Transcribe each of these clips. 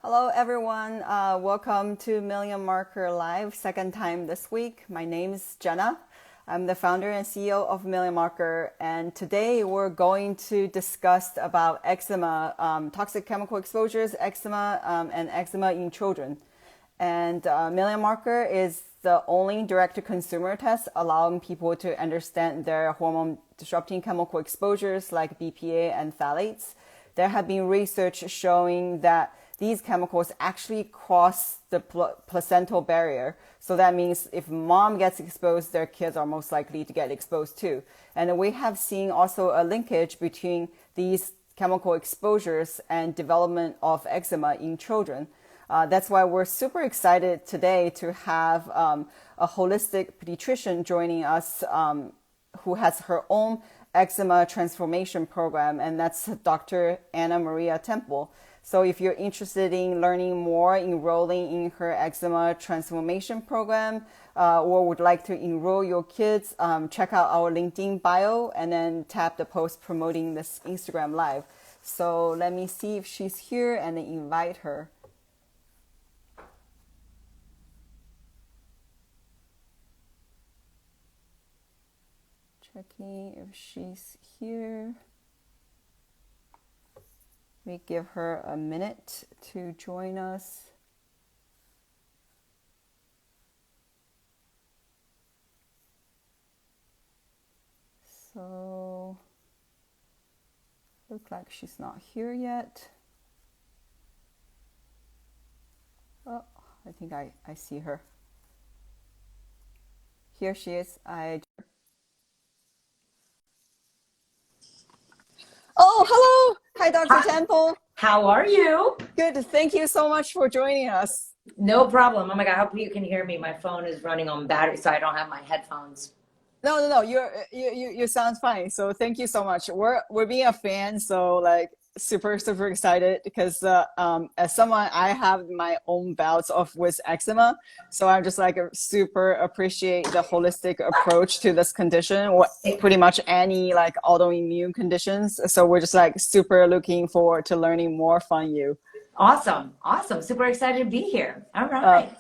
Hello, everyone. Welcome to Million Marker Live, second time this week. My name is Jenna. I'm the founder and CEO of Million Marker, and today we're going to discuss about eczema, toxic chemical exposures, eczema, and eczema in children. And Million Marker is the only direct-to-consumer test allowing people to understand their hormone-disrupting chemical exposures like BPA and phthalates. There have been research showing that these chemicals actually cross the placental barrier. So that means if mom gets exposed, their kids are most likely to get exposed too. And we have seen also a linkage between these chemical exposures and development of eczema in children. That's why we're super excited today to have a holistic pediatrician joining us who has her own Eczema Transformation Program, and that's Dr. AnaMaria Temple. So if you're interested in learning more, enrolling in her Eczema Transformation Program, or would like to enroll your kids, check out our LinkedIn bio and then tap the post promoting this Instagram Live. So let me see if she's here and then invite her. Checking if she's here. We give her a minute to join us. So, looks like she's not here yet. Oh, I think I see her. Here she is. Oh, hello. Hi, Dr. Hi, Temple. how are you? Good. Thank you so much for joining us. No problem. Oh my God, I hope you can hear me. My phone is running on battery, so I don't have my headphones. No. You sound fine. So thank you so much. We're being a fan, so like super excited because as someone I have my own bouts of with eczema, so I'm just like super appreciate the holistic approach to this condition. Pretty much any like autoimmune conditions. So we're just like super looking forward to learning more from you. Awesome. Super excited to be here. All Uh, right.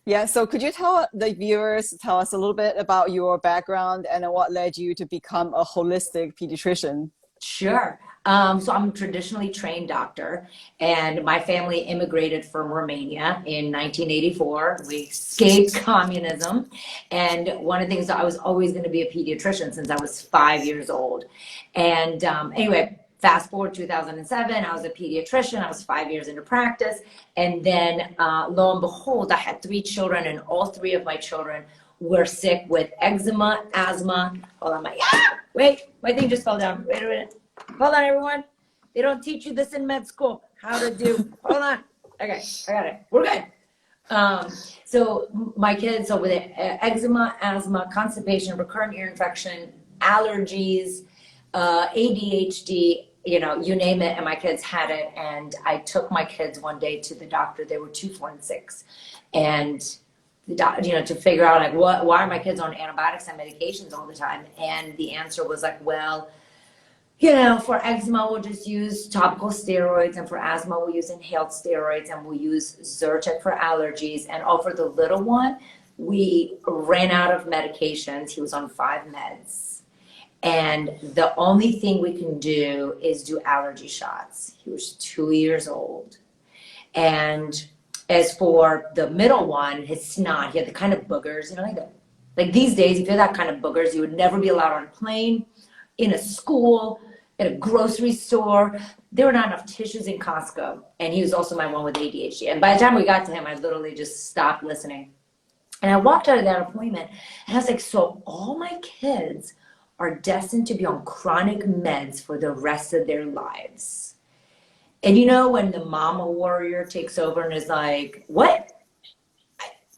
Yeah, so could you tell the viewers, tell us a little bit about your background and what led you to become a holistic pediatrician? Sure. So I'm a traditionally trained doctor, and my family immigrated from Romania in 1984. We escaped communism, and one of the things I was always going to be a pediatrician since I was 5 years old. And anyway, fast forward 2007, I was a pediatrician. I was 5 years into practice, and then lo and behold, I had three children, and all three of my children were sick with eczema, asthma. Hold on, wait, my thing just fell down. Wait a minute. Hold on, everyone. They don't teach you this in med school. How to do. Hold on. Okay, I got it. We're good. So my kids, so with eczema, asthma, constipation, recurrent ear infection, allergies, ADHD, you name it, and my kids had it. And I took my kids one day to the doctor. They were 2, 4, and 6, and to figure out like why are my kids on antibiotics and medications all the time? And the answer was like, well, for eczema, we'll just use topical steroids, and for asthma, we'll use inhaled steroids, and we'll use Zyrtec for allergies. And for the little one, we ran out of medications. He was on 5 meds. And the only thing we can do is do allergy shots. He was 2 years old. And as for the middle one, his snot, he had the kind of boogers, like these days, if you had that kind of boogers, you would never be allowed on a plane, in a school, at a grocery store. There were not enough tissues in Costco. And he was also my one with ADHD. And by the time we got to him, I literally just stopped listening. And I walked out of that appointment, and I was like, so all my kids are destined to be on chronic meds for the rest of their lives. And when the mama warrior takes over and is like, what?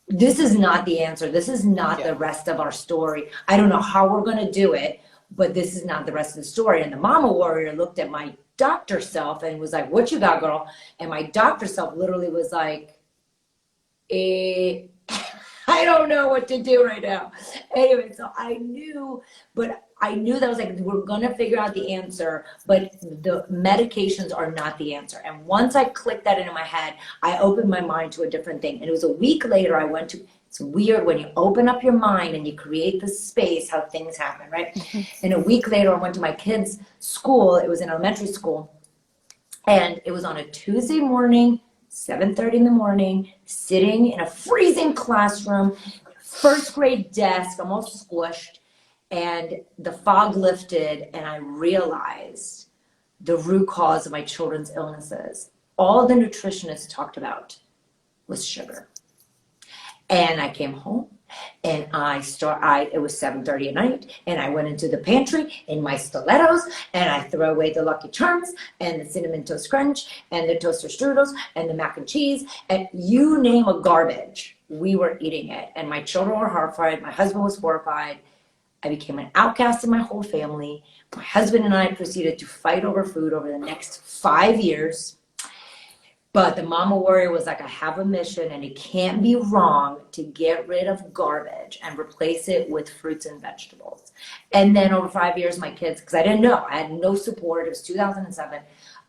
This is not the answer. This is not the rest of our story. I don't know how we're going to do it, but this is not the rest of the story. And the mama warrior looked at my doctor self and was like, what you got, girl? And my doctor self literally was like, I I don't know what to do right now. Anyway, so I knew that I was like, we're gonna figure out the answer, but the medications are not the answer. And once I clicked that into my head, I opened my mind to a different thing. And it was a week later, it's weird when you open up your mind and you create the space, how things happen, right? And a week later, I went to my kids' school. It was an elementary school. And it was on a Tuesday morning, 7:30 in the morning, sitting in a freezing classroom, first grade desk, almost squished. And the fog lifted and I realized the root cause of my children's illnesses. All the nutritionists talked about was sugar. And I came home and it was 7:30 at night and I went into the pantry in my stilettos and I threw away the Lucky Charms and the Cinnamon Toast Crunch and the toaster strudels and the mac and cheese and you name a garbage, we were eating it. And my children were horrified. My husband was horrified. I became an outcast in my whole family. My husband and I proceeded to fight over food over the next 5 years. But the mama warrior was like, I have a mission and it can't be wrong to get rid of garbage and replace it with fruits and vegetables. And then over 5 years, my kids, because I didn't know, I had no support. It was 2007.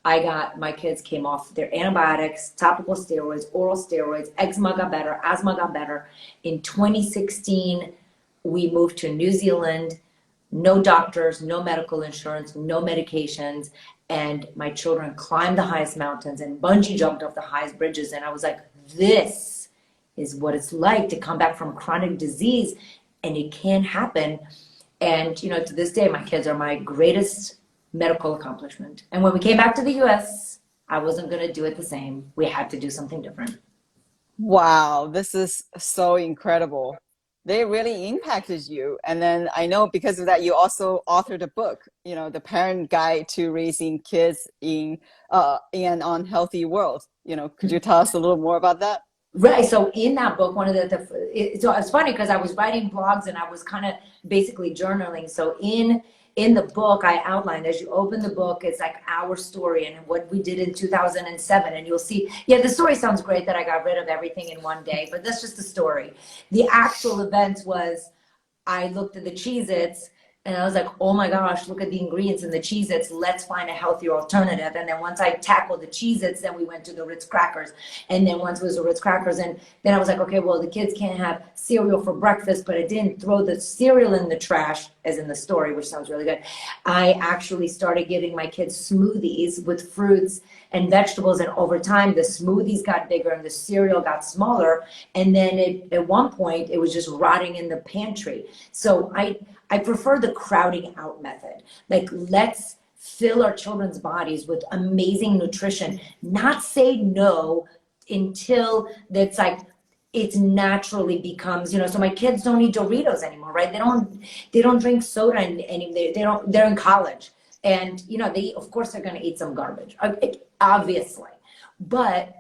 My kids came off their antibiotics, topical steroids, oral steroids, eczema got better, asthma got better. In 2016, we moved to New Zealand, no doctors, no medical insurance, no medications. And my children climbed the highest mountains and bungee jumped off the highest bridges. And I was like, this is what it's like to come back from chronic disease. And it can happen. And, to this day, my kids are my greatest medical accomplishment. And when we came back to the US, I wasn't going to do it the same. We had to do something different. Wow, this is so incredible. They really impacted you. And then I know because of that, you also authored a book, The Parent Guide to Raising Kids in an Unhealthy World. Could you tell us a little more about that? Right. So in that book, so it's funny because I was writing blogs and I was kind of basically journaling. So in the book, I outlined, as you open the book, it's like our story and what we did in 2007. And you'll see, the story sounds great that I got rid of everything in one day, but that's just the story. The actual events was I looked at the Cheez-Its and I was like, oh my gosh, look at the ingredients in the Cheez-Its. Let's find a healthier alternative. And then once I tackled the Cheez-Its, then we went to the Ritz crackers. And then once it was the Ritz crackers, and then I was like, okay, well, the kids can't have cereal for breakfast, but I didn't throw the cereal in the trash, as in the story, which sounds really good. I actually started giving my kids smoothies with fruits and vegetables. And over time, the smoothies got bigger and the cereal got smaller. And then at one point, it was just rotting in the pantry. So I prefer the crowding out method. Like, let's fill our children's bodies with amazing nutrition, not say no until it's like, it naturally becomes, so my kids don't eat Doritos anymore, right? They don't drink soda and they're in college. And, of course they're going to eat some garbage, obviously. But,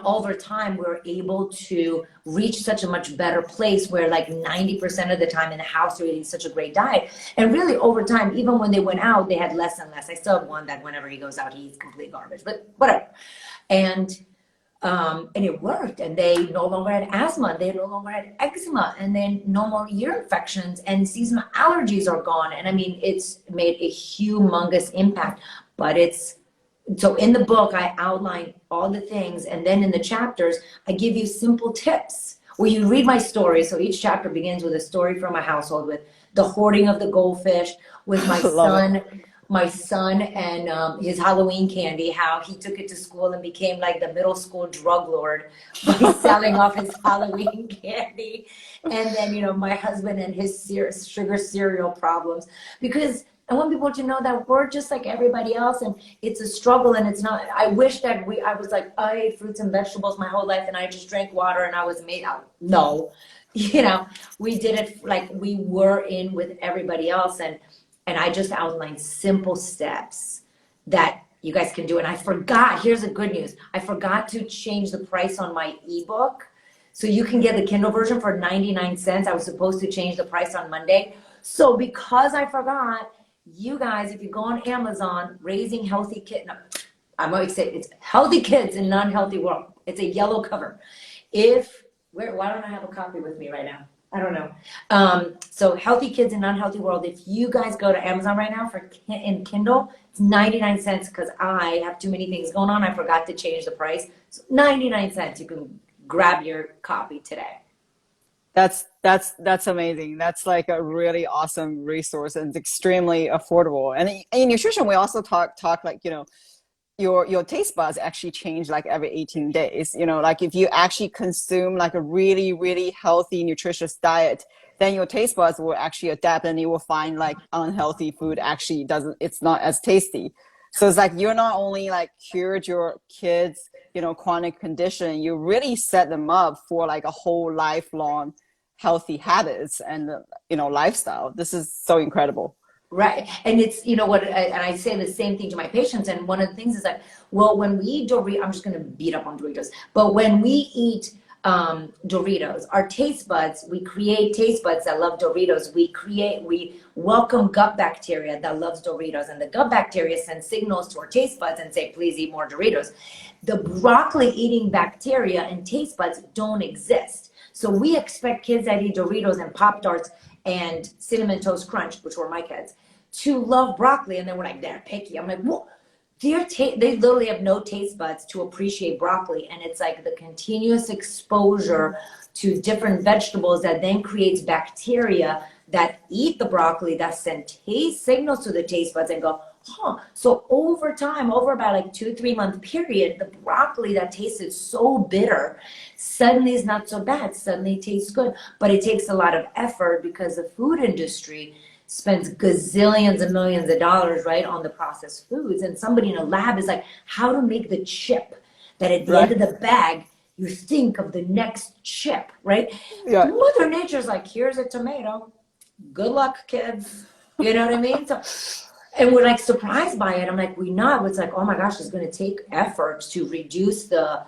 over time, we're able to reach such a much better place where like 90% of the time in the house, they're eating such a great diet. And really over time, even when they went out, they had less and less. I still have one that whenever he goes out, he eats complete garbage, but whatever. And it worked. And they no longer had asthma. They no longer had eczema. And then no more ear infections and seasonal allergies are gone. And I mean, it's made a humongous impact, but so in the book, I outline all the things, and then in the chapters, I give you simple tips where you read my story. So each chapter begins with a story from my household, with the hoarding of the goldfish, with my son and his Halloween candy, how he took it to school and became like the middle school drug lord by selling off his Halloween candy. And then, my husband and his sugar cereal problems, because I want people to know that we're just like everybody else, and it's a struggle. And it's not, I wish that I was like, I ate fruits and vegetables my whole life and I just drank water and I was made out. No, we did it like we were in with everybody else. And I just outlined simple steps that you guys can do. And I forgot, here's the good news. I forgot to change the price on my ebook. So you can get the Kindle version for 99 cents. I was supposed to change the price on Monday. So because I forgot, you guys, if you go on Amazon, Raising Healthy Kids, I'm always saying it's Healthy Kids in Non-Healthy World. It's a yellow cover. If Why don't I have a copy with me right now? I don't know. So Healthy Kids in Unhealthy World. If you guys go to Amazon right now in Kindle, it's 99 cents because I have too many things going on. I forgot to change the price. So 99 cents. You can grab your copy today. That's amazing. That's like a really awesome resource and it's extremely affordable. And in nutrition, we also talk like, you know, your taste buds actually change like every 18 days. You know, like if you actually consume like a really, really healthy, nutritious diet, then your taste buds will actually adapt and you will find like unhealthy food actually it's not as tasty. So it's like you're not only like cured your kids, you know, chronic condition, you really set them up for like a whole lifelong healthy habits and, you know, lifestyle. This is so incredible. Right. And it's, you know what, and I say the same thing to my patients. And one of the things is like, well, when we eat Doritos, I'm just going to beat up on Doritos, but when we eat Doritos, our taste buds, we create taste buds that love Doritos. We welcome gut bacteria that loves Doritos. And the gut bacteria send signals to our taste buds and say, please eat more Doritos. The broccoli eating bacteria and taste buds don't exist. So we expect kids that eat Doritos and Pop-Tarts and Cinnamon Toast Crunch, which were my kids, to love broccoli. And then we're like, they're picky. I'm like, well, they literally have no taste buds to appreciate broccoli. And it's like the continuous exposure to different vegetables that then creates bacteria that eat the broccoli, that send taste signals to the taste buds and go, huh. So over time, over about like 2-3 month period, the broccoli that tasted so bitter suddenly is not so bad, suddenly tastes good. But it takes a lot of effort because the food industry spends gazillions of millions of dollars, right, on the processed foods. And somebody in a lab is like, how to make the chip that at the end of the bag, you think of the next chip, right? Yeah. Mother Nature's like, here's a tomato. Good luck, kids. You know what I mean? So, and we're like surprised by it. I'm like, we know. It's like, oh my gosh, it's going to take efforts to reduce the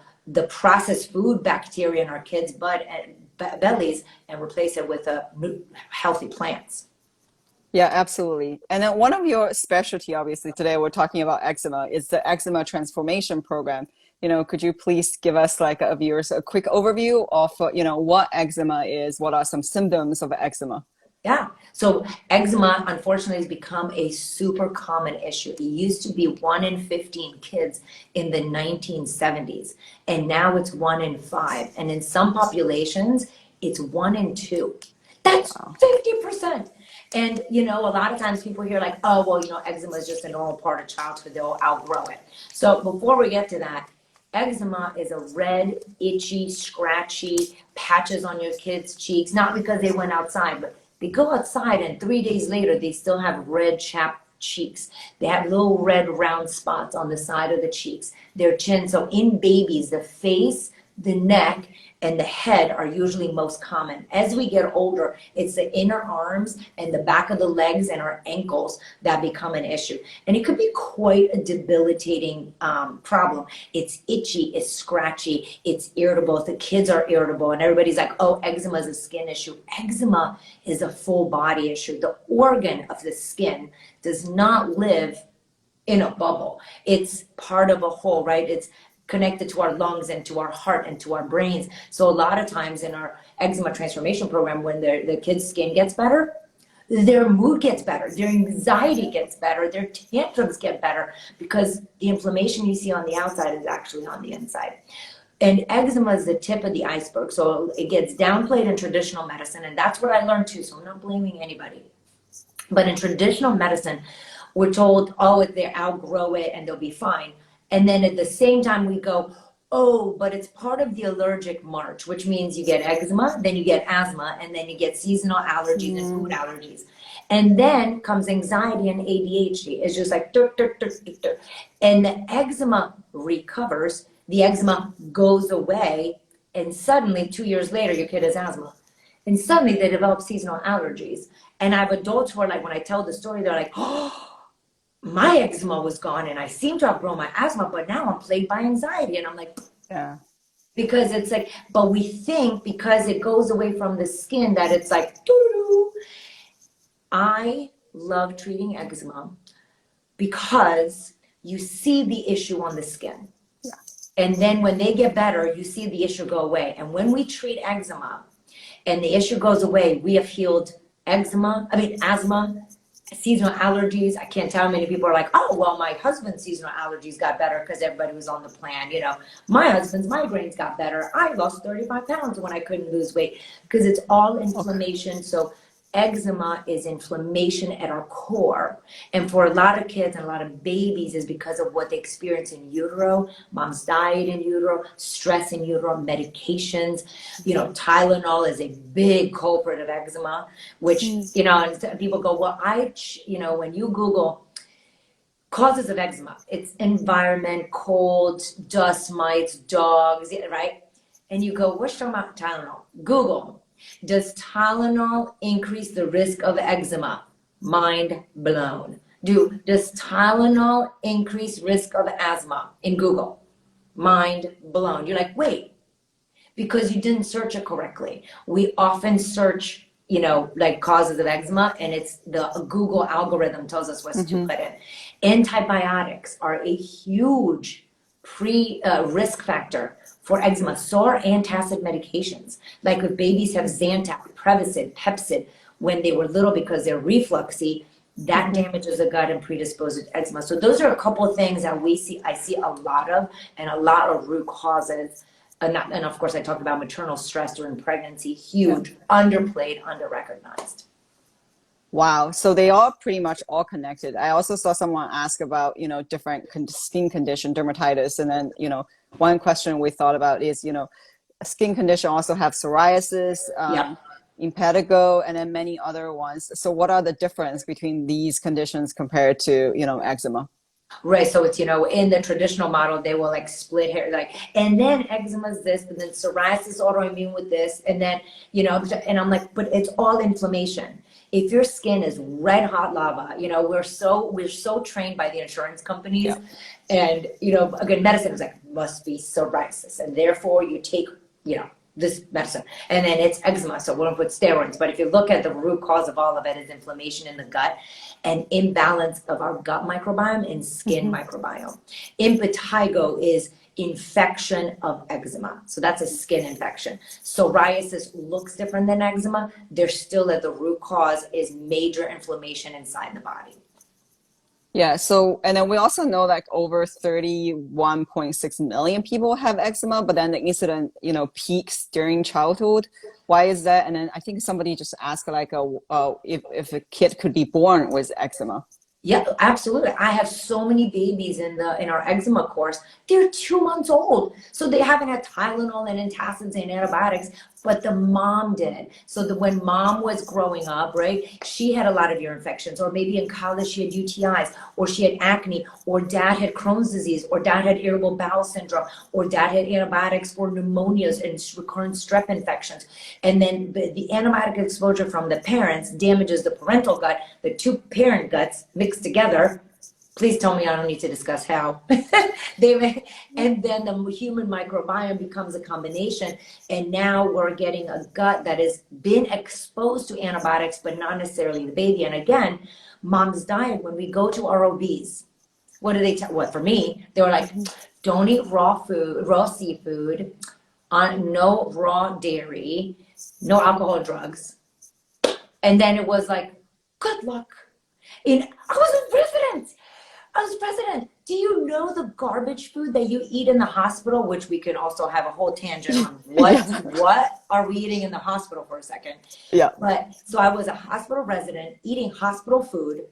processed food bacteria in our kids' bellies and replace it with healthy plants. Yeah, absolutely. And then one of your specialty, obviously, today we're talking about eczema, is the Eczema Transformation Program. You know, could you please give us like a viewers a quick overview of, you know, what eczema is? What are some symptoms of eczema? Yeah. So eczema, unfortunately, has become a super common issue. It used to be 1 in 15 kids in the 1970s, and now it's 1 in 5. And in some populations, it's 1 in 2. That's 50%. And, you know, a lot of times people hear like, oh, well, you know, eczema is just a normal part of childhood. They'll outgrow it. So before we get to that, eczema is a red, itchy, scratchy patches on your kids' cheeks, not because they went outside, but they go outside and 3 days later, they still have red chapped cheeks. They have little red round spots on the side of the cheeks, their chin. So in babies, the face, the neck, and the head are usually most common. As we get older, it's the inner arms and the back of the legs and our ankles that become an issue. And it could be quite a debilitating problem. It's itchy, it's scratchy, it's irritable. The kids are irritable and everybody's like, oh, eczema is a skin issue. Eczema is a full body issue. The organ of the skin does not live in a bubble. It's part of a whole, right? It's connected to our lungs and to our heart and to our brains. So a lot of times in our eczema transformation program, when the kids' skin gets better, their mood gets better, their anxiety gets better, their tantrums get better, because the inflammation you see on the outside is actually on the inside. And eczema is the tip of the iceberg. So it gets downplayed in traditional medicine. And that's what I learned too. So I'm not blaming anybody. But in traditional medicine, we're told, oh, they outgrow it and they'll be fine. And then at the same time we go, oh, but it's part of the allergic march, which means you get eczema, then you get asthma, and then you get seasonal allergies and food allergies. And then comes anxiety and ADHD. It's just like, and the eczema recovers, the eczema goes away, and suddenly 2 years later, your kid has asthma. And suddenly they develop seasonal allergies. And I have adults who are like, when I tell the story, they're like, oh, my eczema was gone and I seem to have grown my asthma, but now I'm plagued by anxiety. And I'm like, yeah, because it's like, but we think because it goes away from the skin that it's like, doo-doo. I love treating eczema because you see the issue on the skin. Yeah. And then when they get better, you see the issue go away. And when we treat eczema and the issue goes away, we have healed asthma, seasonal allergies. I can't tell how many people are like, oh, well, my husband's seasonal allergies got better because everybody was on the plan. You know, my husband's migraines got better. I lost 35 pounds when I couldn't lose weight because it's all inflammation. So eczema is inflammation at our core. And for a lot of kids and a lot of babies is because of what they experience in utero, mom's diet in utero, stress in utero, medications. You know, Tylenol is a big culprit of eczema, which, you know, and people go, well, you know, when you Google causes of eczema, it's environment, cold, dust mites, dogs, right? And you go, what's talking about Tylenol? Google. Does Tylenol increase the risk of eczema? Mind blown. Does Tylenol increase risk of asthma? In Google. Mind blown. You're like, wait, because you didn't search it correctly. We often search, you know, like causes of eczema, and it's the Google algorithm tells us what to put in. Antibiotics are a huge risk factor for eczema. So are antacid medications. Like if babies have Zantac, Prevacid, Pepcid when they were little because they're refluxy, that damages the gut and predisposes to eczema. So those are a couple of things that I see a lot of, and a lot of root causes. And of course, I talked about maternal stress during pregnancy, huge, underplayed, underrecognized. Wow. So they are pretty much all connected. I also saw someone ask about, you know, different skin condition, dermatitis. And then, you know, one question we thought about is, you know, skin condition also have psoriasis, impetigo, and then many other ones. So what are the difference between these conditions compared to, you know, eczema? Right. So it's, you know, in the traditional model, they will like split hair, like, and then eczema is this, and then psoriasis, autoimmune with this. And then, you know, and I'm like, but it's all inflammation. If your skin is red hot lava, you know, we're so trained by the insurance companies, and, you know, again, medicine is like, must be psoriasis. And therefore you take, you know, this medicine, and then it's eczema, so we don't put steroids. But if you look at the root cause of all of it is inflammation in the gut and imbalance of our gut microbiome and skin microbiome. Impetigo is infection of eczema. So that's a skin infection. Psoriasis looks different than eczema. They're still at the root cause is major inflammation inside the body. Yeah. So, and then we also know like over 31.6 million people have eczema, but then the incident, you know, peaks during childhood. Why is that? And then I think somebody just asked like if a kid could be born with eczema. Yeah, absolutely. I have so many babies in our eczema course. They're 2 months old. So they haven't had Tylenol and antacids and antibiotics, but the mom did. So when mom was growing up, right, she had a lot of ear infections, or maybe in college she had UTIs, or she had acne, or dad had Crohn's disease, or dad had irritable bowel syndrome, or dad had antibiotics for pneumonias and recurrent strep infections. And then the antibiotic exposure from the parents damages the parental gut, the two parent guts mixed together. Please tell me I don't need to discuss how. And then the human microbiome becomes a combination. And now we're getting a gut that has been exposed to antibiotics, but not necessarily the baby. And again, mom's diet, when we go to our OBs, what do they tell? What, for me, they were like, don't eat raw seafood, no raw dairy, no alcohol, drugs. And then it was like, good luck. I was president. Do you know the garbage food that you eat in the hospital, which we could also have a whole tangent on what are we eating in the hospital for a second? Yeah. But so I was a hospital resident eating hospital food,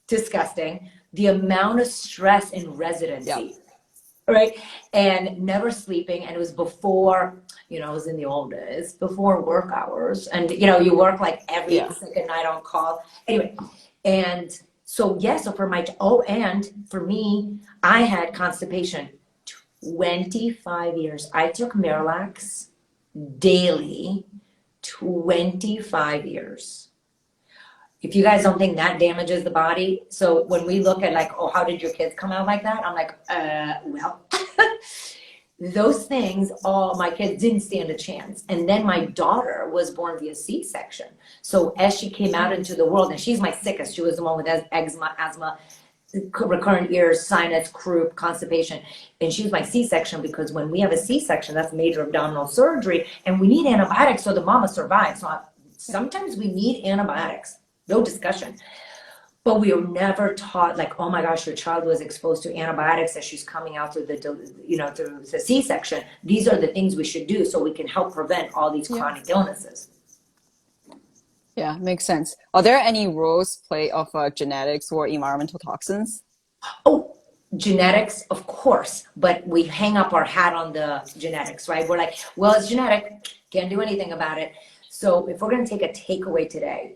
disgusting. The amount of stress in residency, right? And never sleeping. And it was before, you know, it was in the old days, before work hours. And, you know, you work like every second night on call. Anyway, and so, so and for me, I had constipation 25 years. I took Miralax daily, 25 years. If you guys don't think that damages the body, so when we look at like, oh, how did your kids come out like that? I'm like, well, those things, all my kids didn't stand a chance. And then my daughter was born via C-section. So as she came out into the world, and she's my sickest, she was the one with eczema, asthma, recurrent ears, sinus, croup, constipation. And she was my C-section because when we have a C-section, that's major abdominal surgery, and we need antibiotics so the mama survives. So sometimes we need antibiotics, no discussion. But we were never taught like, oh my gosh, your child was exposed to antibiotics as she's coming out through the, you know, through the C-section. These are the things we should do so we can help prevent all these chronic illnesses. Yeah, makes sense. Are there any roles played of genetics or environmental toxins? Oh, genetics, of course, but we hang up our hat on the genetics, right? We're like, well, it's genetic, can't do anything about it. So if we're going to take a takeaway today,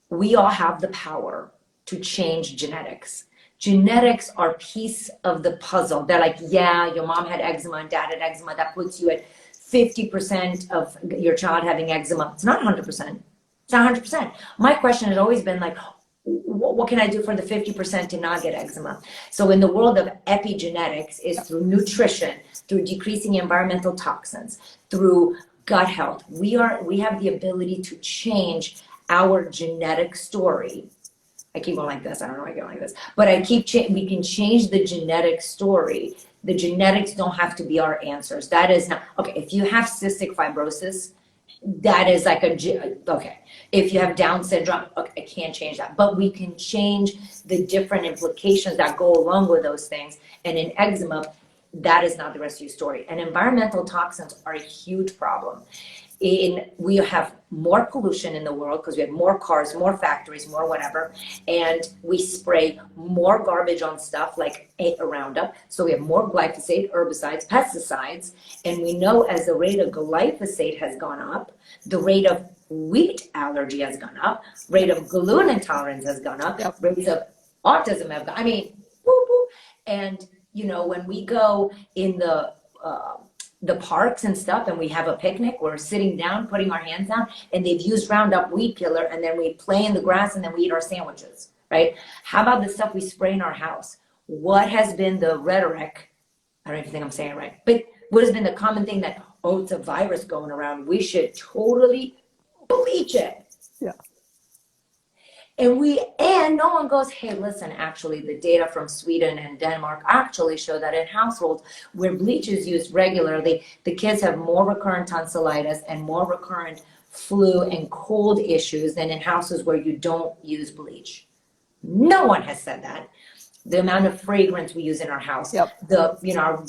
we all have the power to change genetics. Genetics are a piece of the puzzle. They're like, yeah, your mom had eczema and dad had eczema. That puts you at 50% of your child having eczema. It's not 100%. It's not 100%. My question has always been like, what can I do for the 50% to not get eczema? So in the world of epigenetics is through nutrition, through decreasing environmental toxins, through gut health. We have the ability to change our genetic story. I keep going like this. I don't know why I go like this, but we can change the genetic story. The genetics don't have to be our answers. That is not, okay, if you have cystic fibrosis, that is like okay. If you have Down syndrome, okay, I can't change that. But we can change the different implications that go along with those things. And in eczema, that is not the rescue story. And environmental toxins are a huge problem. We have more pollution in the world because we have more cars, more factories, more whatever, and we spray more garbage on stuff like Roundup. So we have more glyphosate, herbicides, pesticides, and we know as the rate of glyphosate has gone up, the rate of wheat allergy has gone up, rate of gluten intolerance has gone up, rates of autism have gone. I mean, whoop, whoop. And you know, when we go in the parks and stuff and we have a picnic, we're sitting down, putting our hands down, and they've used Roundup weed killer, and then we play in the grass and then we eat our sandwiches, right? How about the stuff we spray in our house? What has been the rhetoric? I don't even think I'm saying it right, but what has been the common thing that, oh, it's a virus going around, we should totally bleach it. Yeah. And no one goes, hey, listen, actually the data from Sweden and Denmark actually show that in households where bleach is used regularly, the kids have more recurrent tonsillitis and more recurrent flu and cold issues than in houses where you don't use bleach. No one has said that. The amount of fragrance we use in our house, our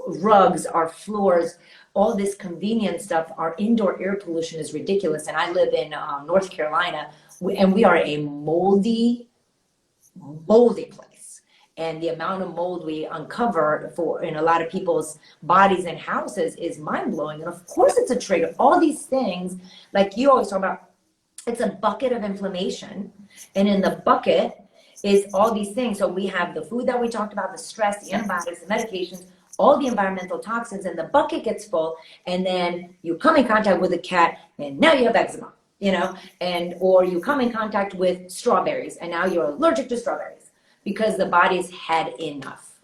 rugs, our floors, all this convenience stuff, our indoor air pollution is ridiculous. And I live in North Carolina, and we are a moldy place. And the amount of mold we uncover in a lot of people's bodies and houses is mind-blowing. And of course it's a trigger. All these things, like you always talk about, it's a bucket of inflammation. And in the bucket is all these things. So we have the food that we talked about, the stress, the antibiotics, the medications, all the environmental toxins, and the bucket gets full. And then you come in contact with a cat and now you have eczema. You know, or you come in contact with strawberries and now you're allergic to strawberries because the body's had enough.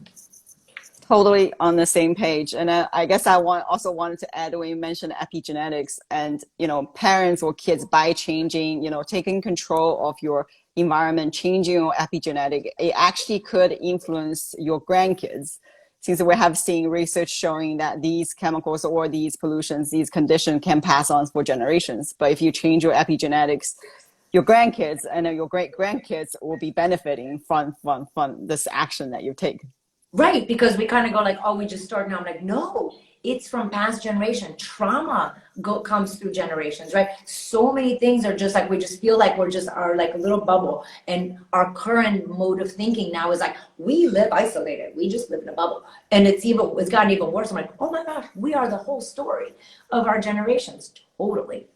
Totally on the same page. And I guess I also wanted to add when you mentioned epigenetics and, you know, parents or kids by changing, you know, taking control of your environment, changing your epigenetic, it actually could influence your grandkids. Since we have seen research showing that these chemicals or these pollutions, these conditions can pass on for generations. But if you change your epigenetics, your grandkids and your great-grandkids will be benefiting from this action that you take. Right, because we kind of go like, oh, we just start now. I'm like, no, it's from past generation. Trauma comes through generations, right? So many things are just like, we just feel like we're just our like a little bubble. And our current mode of thinking now is like, we live isolated. We just live in a bubble. And it's gotten even worse. I'm like, oh my gosh, we are the whole story of our generations. Totally.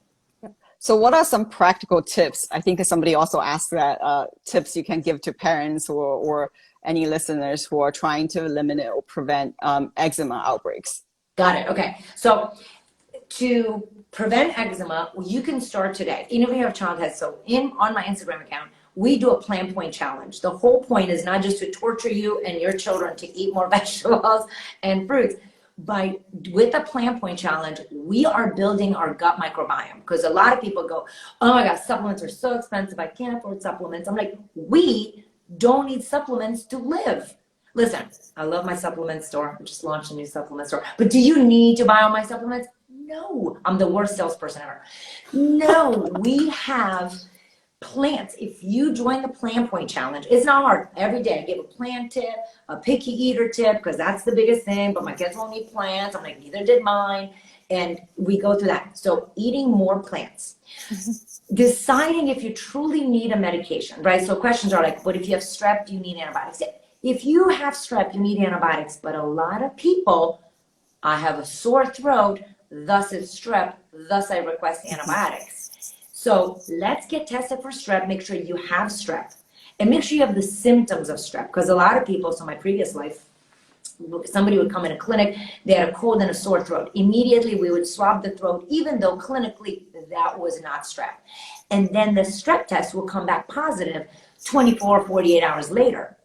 So what are some practical tips? I think somebody also asked that, tips you can give to parents or any listeners who are trying to eliminate or prevent eczema outbreaks. Got it. Okay. So to prevent eczema, you can start today. Even if you have a child on my Instagram account, we do a plan point challenge. The whole point is not just to torture you and your children to eat more vegetables and fruits. With a plan point challenge, we are building our gut microbiome because a lot of people go, oh my God, supplements are so expensive. I can't afford supplements. I'm like, we don't need supplements to live. Listen, I love my supplement store. I just launched a new supplement store. But do you need to buy all my supplements? No. I'm the worst salesperson ever. No, we have plants. If you join the Plan Point Challenge, it's not hard. Every day I give a plant tip, a picky eater tip, because that's the biggest thing, but my kids won't eat plants. I'm like, neither did mine. And we go through that. So eating more plants. Deciding if you truly need a medication, right? So questions are like, what if you have strep, do you need antibiotics? If you have strep, you need antibiotics. But a lot of people, I have a sore throat, thus it's strep, thus I request antibiotics. So let's get tested for strep, make sure you have strep, and make sure you have the symptoms of strep. Because a lot of people, so my previous life, somebody would come in a clinic, they had a cold and a sore throat. Immediately we would swab the throat, even though clinically that was not strep. And then the strep test will come back positive 24, 48 hours later.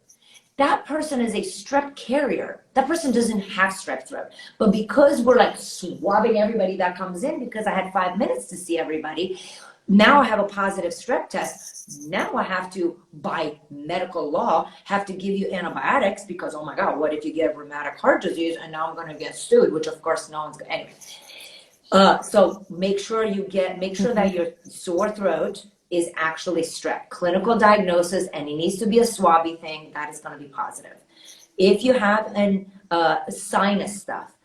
That person is a strep carrier. That person doesn't have strep throat. But because we're like swabbing everybody that comes in, because I had 5 minutes to see everybody, now I have a positive strep test. Now I have to, by medical law, have to give you antibiotics because, oh my God, what if you get rheumatic heart disease and now I'm going to get sued, which of course no one's going to, anyway. So make sure that your sore throat is actually strep. Clinical diagnosis, and it needs to be a swabby thing, that is going to be positive. If you have an sinus stuff,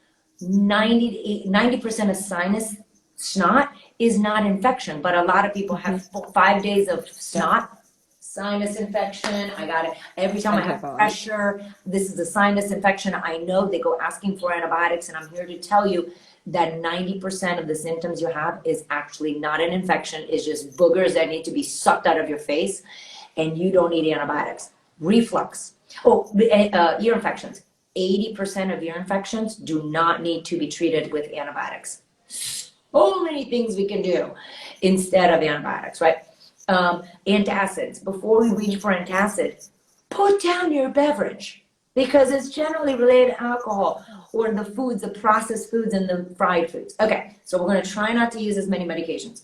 90% of sinus snot is not infection, but a lot of people have 5 days of snot, sinus infection. I got it. Every time I have pressure, this is a sinus infection. I know they go asking for antibiotics, and I'm here to tell you that 90% of the symptoms you have is actually not an infection. It's just boogers that need to be sucked out of your face, and you don't need antibiotics. Reflux. Ear infections. 80% of ear infections do not need to be treated with antibiotics. So many things we can do instead of antibiotics, right? Antacids. Before we reach for antacid, put down your beverage because it's generally related to alcohol or the foods, the processed foods and the fried foods. Okay, so we're going to try not to use as many medications.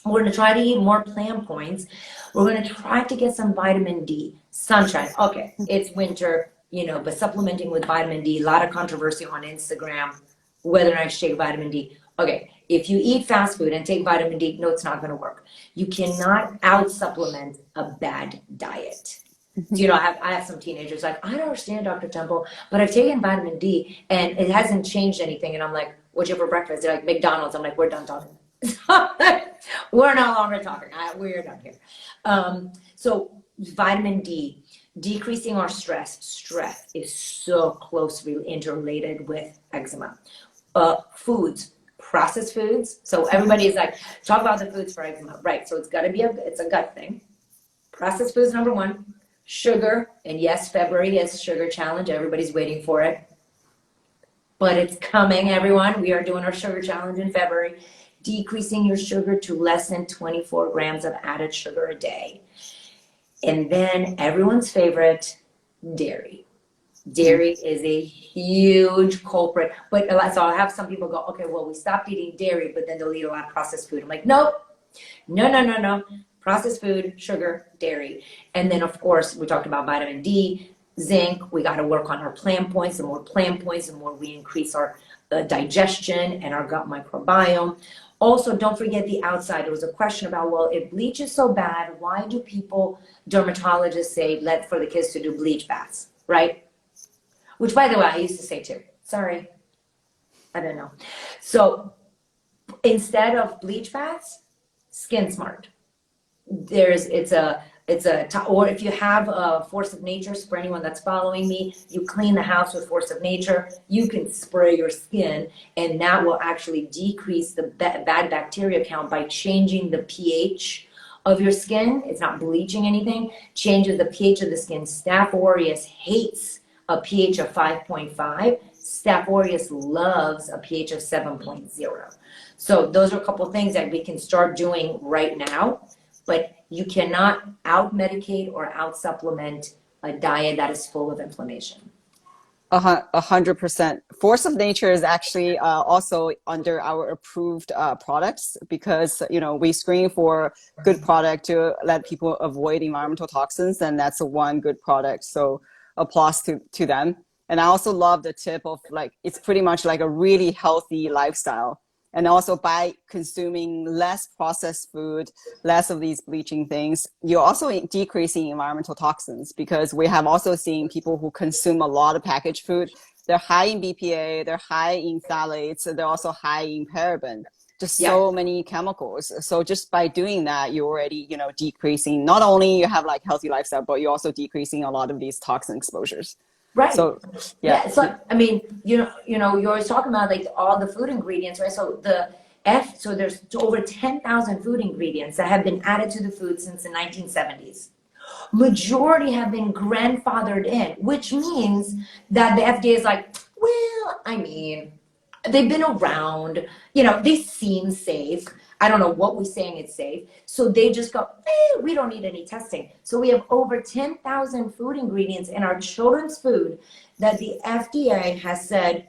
We're going to try to eat more Plan Points. We're going to try to get some vitamin D, sunshine. Okay, it's winter, but supplementing with vitamin D, a lot of controversy on Instagram, whether or not I should take vitamin D. Okay, if you eat fast food and take vitamin D, no, it's not going to work. You cannot out-supplement a bad diet. So, I have some teenagers like, I don't understand, Dr. Temple, but I've taken vitamin D and it hasn't changed anything. And I'm like, what'd you have for breakfast? They're like, McDonald's. I'm like, we're done talking. We're no longer talking. We're done here. So vitamin D, decreasing our stress. Stress is so closely interrelated with eczema. Foods. Processed foods. So everybody is like, talk about the foods for eczema. Right. So it's got to be it's a gut thing. Processed foods, number one. Sugar. And yes, February is sugar challenge. Everybody's waiting for it. But it's coming, everyone. We are doing our sugar challenge in February. Decreasing your sugar to less than 24 grams of added sugar a day. And then everyone's favorite, dairy. Dairy is a huge culprit, but so I'll have some people go, okay, well, we stopped eating dairy, but then they'll eat a lot of processed food. I'm like, nope, no. Processed food, sugar, dairy. And then, of course, we talked about vitamin D, zinc. We got to work on our Plan Points. The more Plan Points, the more we increase our digestion and our gut microbiome. Also, don't forget the outside. There was a question about, well, if bleach is so bad, why do dermatologists say, for the kids to do bleach baths, right? Which, by the way, I used to say too. Sorry. I don't know. So instead of bleach baths, Skin Smart. Or if you have a Force of Nature, for anyone that's following me, you clean the house with Force of Nature, you can spray your skin, and that will actually decrease the bad bacteria count by changing the pH of your skin. It's not bleaching anything, changes the pH of the skin. Staph aureus hates a pH of 5.5. Staph aureus loves a pH of 7.0. So those are a couple things that we can start doing right now, but you cannot out-medicate or out-supplement a diet that is full of inflammation. 100%. Force of nature is actually also under our approved products because, we screen for good product to let people avoid environmental toxins, and that's one good product. So applause to them. And I also love the tip of like, it's pretty much like a really healthy lifestyle. And also by consuming less processed food, less of these bleaching things, you're also decreasing environmental toxins because we have also seen people who consume a lot of packaged food. They're high in BPA, they're high in phthalates, they're also high in paraben. Just Yeah. so many chemicals. So just by doing that, you're already, decreasing, not only you have like healthy lifestyle, but you're also decreasing a lot of these toxin exposures. Right. So yeah. Yeah. So I mean, you're always talking about like all the food ingredients, right? So so there's over 10,000 food ingredients that have been added to the food since the 1970s. Majority have been grandfathered in, which means that the FDA is like, well, I mean, they've been around, they seem safe. I don't know what we're saying it's safe. So they just go, we don't need any testing. So we have over 10,000 food ingredients in our children's food that the FDA has said,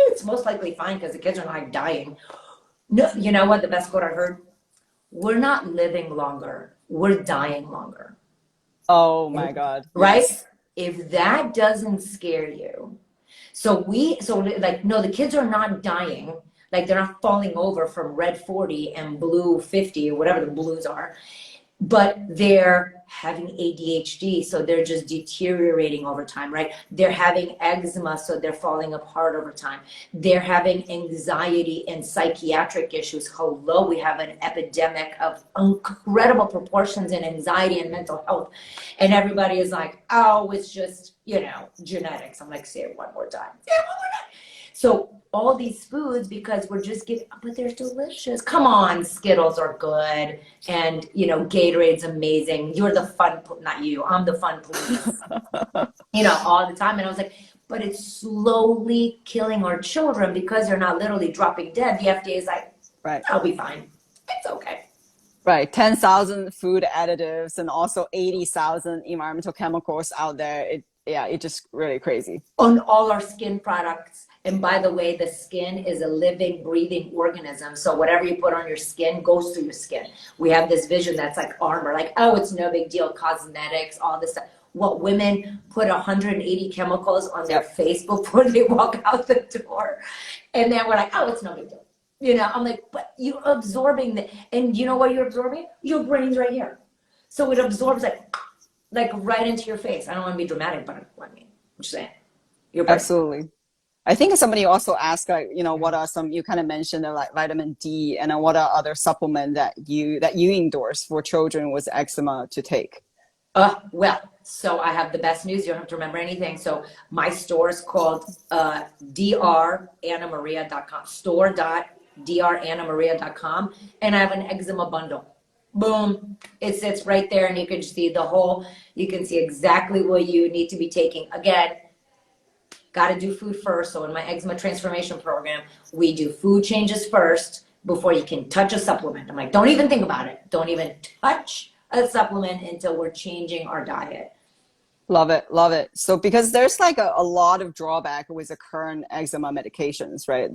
it's most likely fine because the kids are not dying. No, you know what? The best quote I heard, we're not living longer. We're dying longer. Oh my God. Right? Yes. If that doesn't scare you. No, the kids are not dying. Like they're not falling over from red 40 and blue 50 or whatever the blues are, but they're having ADHD. So they're just deteriorating over time, right? They're having eczema. So they're falling apart over time. They're having anxiety and psychiatric issues. Hello, we have an epidemic of incredible proportions in anxiety and mental health. And everybody is like, oh, it's just, genetics. I'm like, say it one more time. Say it one more time. So all these foods, because we're just getting, but they're delicious. Come on, Skittles are good. And, Gatorade's amazing. You're the fun, not you, I'm the fun police, all the time. And I was like, but it's slowly killing our children because they're not literally dropping dead. The FDA is like, Right. I'll be fine. It's okay. Right. 10,000 food additives and also 80,000 environmental chemicals out there. It's just really crazy. On all our skin products. And by the way, the skin is a living, breathing organism. So whatever you put on your skin goes through your skin. We have this vision that's like armor, like, oh, it's no big deal, cosmetics, all this stuff. What women put 180 chemicals on their face before they walk out the door. And then we're like, oh, it's no big deal. I'm like, but you're absorbing and you know what you're absorbing? Your brain's right here. So it absorbs like right into your face. I don't want to be dramatic, but I'm just saying. Absolutely. I think somebody also asked, what are some, you kind of mentioned like vitamin D, and what are other supplements that you endorse for children with eczema to take? Well, so I have the best news. You don't have to remember anything. So my store is called drAnaMaria.com, store.drAnaMaria.com, and I have an eczema bundle. Boom. It sits right there, and you can see you can see exactly what you need to be taking. Again, got to do food first. So in my Eczema Transformation Program, we do food changes first before you can touch a supplement. I'm like, don't even think about it. Don't even touch a supplement until we're changing our diet. Love it. Love it. So because there's like a lot of drawback with the current eczema medications, right?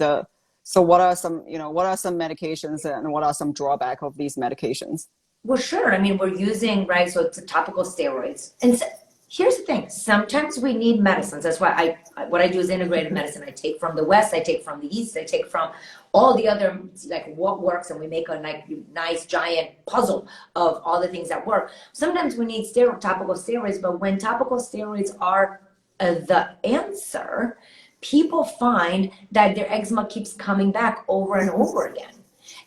So what are some medications and what are some drawback of these medications? Well, sure. I mean, we're using, right, so it's topical steroids. And so, here's the thing. Sometimes we need medicines. That's why what I do is integrated medicine. I take from the West, I take from the East, I take from all the other, like what works, and we make a nice giant puzzle of all the things that work. Sometimes we need topical steroids, but when topical steroids are the answer, people find that their eczema keeps coming back over and over again.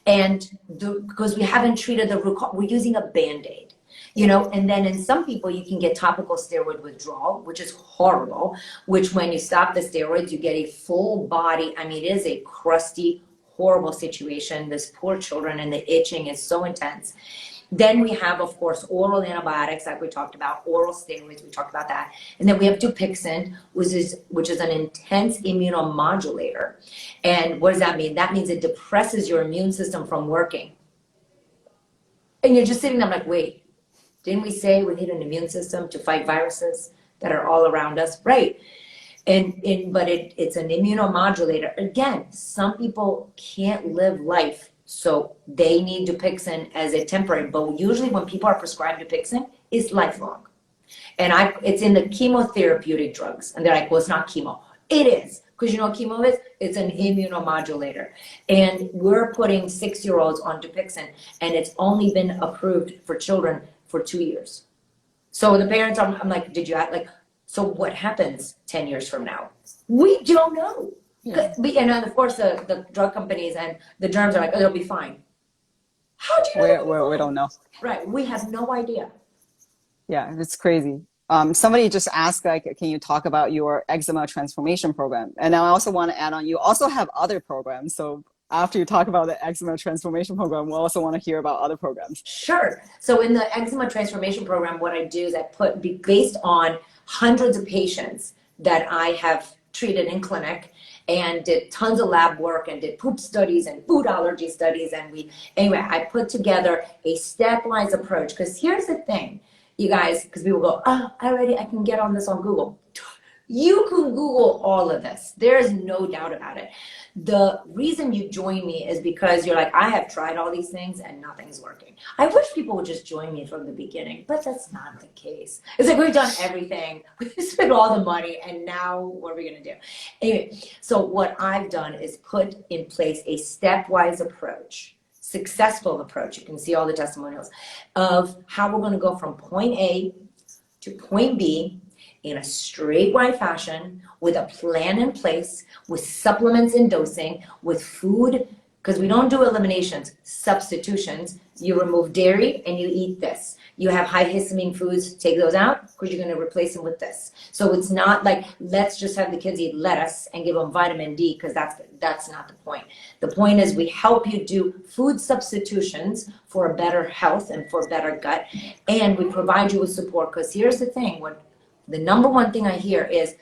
And because we haven't treated the root cause, we're using a Band-Aid. And then in some people, you can get topical steroid withdrawal, which is horrible, which when you stop the steroids, you get a full body. I mean, it is a crusty, horrible situation. This poor children, and the itching is so intense. Then we have, of course, oral antibiotics, like we talked about, oral steroids, we talked about that. And then we have Dupixent, which is an intense immunomodulator. And what does that mean? That means it depresses your immune system from working. And you're just sitting there like, wait, didn't we say we need an immune system to fight viruses that are all around us? Right. But it's an immunomodulator. Again, some people can't live life, so they need Dupixent as a temporary. But usually when people are prescribed Dupixent, it's lifelong. And it's in the chemotherapeutic drugs. And they're like, well, it's not chemo. It is. Because you know what chemo is? It's an immunomodulator. And we're putting 6-year-olds on Dupixent, and it's only been approved for children for 2 years. So the parents, I'm like, did you act like, so what happens 10 years from now? We don't know. Yeah. And then of course the drug companies and the germs are like, oh, it'll be fine. How do you know? We don't know. Right. We have no idea. Yeah, it's crazy. Somebody just asked, like, can you talk about your Eczema Transformation Program? And I also want to add on, you also have other programs. So after you talk about the Eczema Transformation Program, we'll also want to hear about other programs. Sure. So in the Eczema Transformation Program, what I do is based on hundreds of patients that I have treated in clinic and did tons of lab work and did poop studies and food allergy studies. And anyway, I put together a stepwise approach, because here's the thing, you guys, because people go, oh, I can get on this on Google. You can Google all of this. There's no doubt about it. The reason you join me is because you're like, I have tried all these things and nothing's working. I wish people would just join me from the beginning, but that's not the case. It's like, we've done everything. We've spent all the money, and now what are we going to do? Anyway, so what I've done is put in place a stepwise approach, successful approach. You can see all the testimonials of how we're going to go from point A to point B in a straight line fashion, with a plan in place, with supplements and dosing, with food, because we don't do eliminations, substitutions. You remove dairy and you eat this. You have high histamine foods, take those out because you're going to replace them with this. So it's not like, let's just have the kids eat lettuce and give them vitamin D, because that's not the point. The point is we help you do food substitutions for a better health and for better gut, and we provide you with support, because here's the thing, the number one thing I hear is